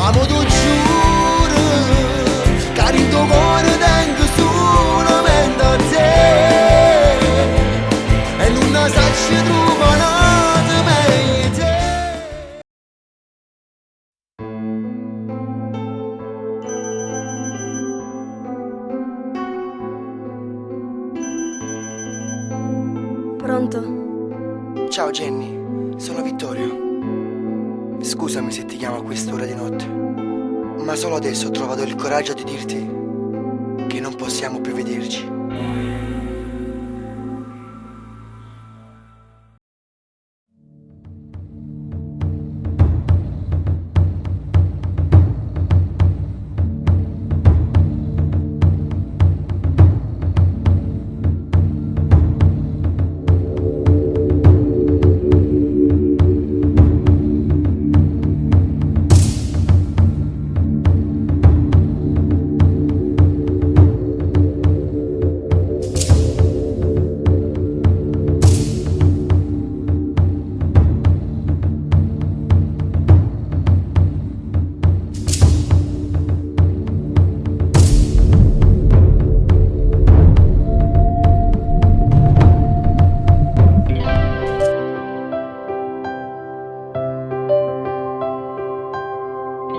Amo tu giuro, cari in tuo cuore tengo solamente a te. E non sa ci trova nata meglio te. Pronto? Ciao Jenny, sono Vittorio. Scusami se ti chiamo a quest'ora di notte, ma solo adesso ho trovato il coraggio di dirti che non possiamo più vederci.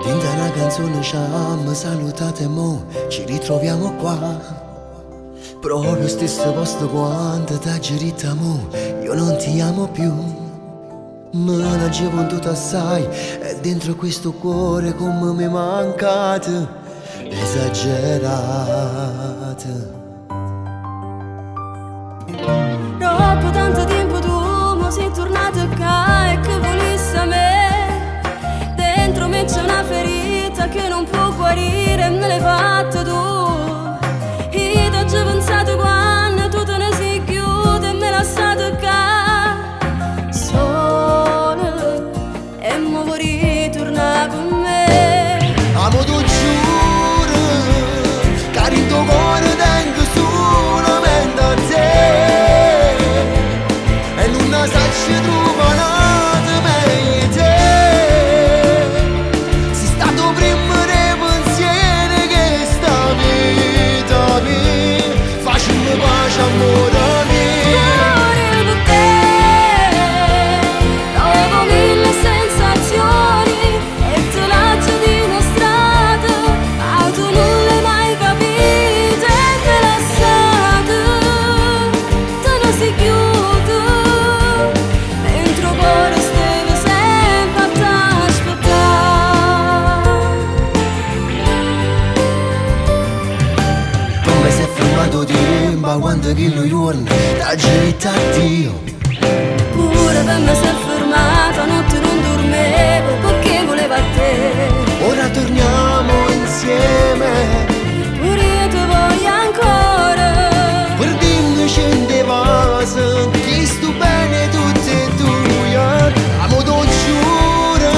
Tinta una canzone ci hanno salutate mo, ci ritroviamo qua. Proprio stesso posto quando t'ha girita mo, io non ti amo più. Me ne ci puntuto assai e dentro questo cuore come mi mancate, esagerate. Dopo tanto tempo tu mo sei tornato qua e che volessi a me. Dentro me c'è una ferita che non può guarire, me l'hai fatta tu. Io t'ho già pensato quando tu te ne sei chiuso e me lasciato qua sola e mo vorrei tornare con me. Amo tu giuro, cari in tuo cuore tengo solamente a te. E non sa ci trova nata meglio te. Sei stato prima dei pensieri che sta vita mia. Facciamo pace amore mio. Cuore per te, dopo mille sensazioni e te lascio di una strada, ma tu non l'hai mai capito e me lasciato. Te ne sei chiuso, dentro cuore stavo sempre a t'aspettare. Come se è fermato tempo quando chi lo giorno t'ha girita a Dio. Pure per me si è fermata, notte non dormevo perché volevo a te. Ora torniamo insieme, Pure io ti voglio ancora. per dirmi scende vase, chi sto bene tutti e due. Amo tu giuro,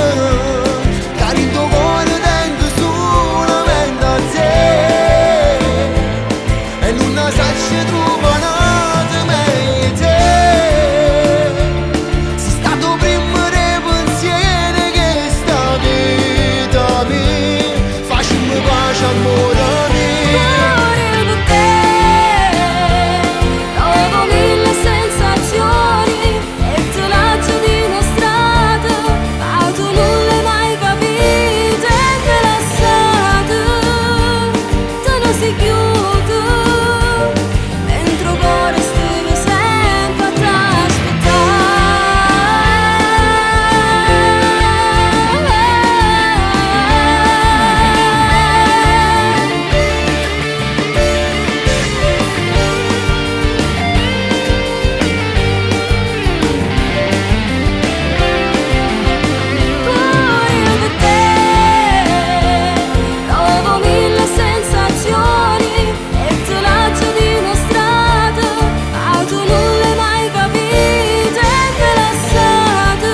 cari in tuo cuore tengo solamente a te. E non sa ci trova nata meglio te. Sei stato prima dei pensieri che sta vita mia. Facciamo pace amore mio. Cuore per te, dopo mille sensazioni e te lascio di una strada, ma tu non l'hai mai capito e me lasciato. Te ne sei chiuso, dentro cuore stavo sempre a Cuore per te, dopo mille sensazioni e te lascio di una strada, ma tu non l'hai mai capito e me lasciato.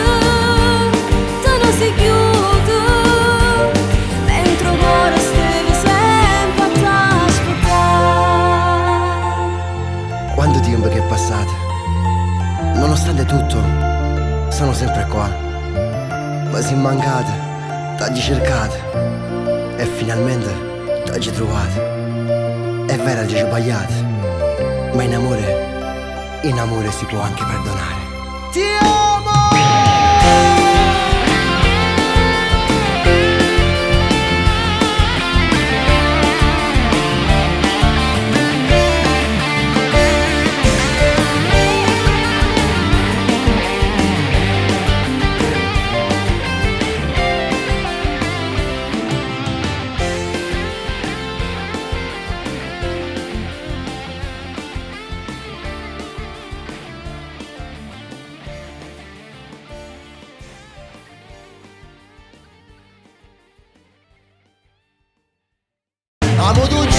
Te ne sei chiuso, dentro cuore stavo sempre a t'aspettare. Quanto tempo che è passato, nonostante tutto, sono sempre qua. Ma si mancate, t'hai cercato e finalmente t'hai trovato. È vero, ci ho sbagliato, ma in amore si può anche perdonare. Ti amo! Amo tu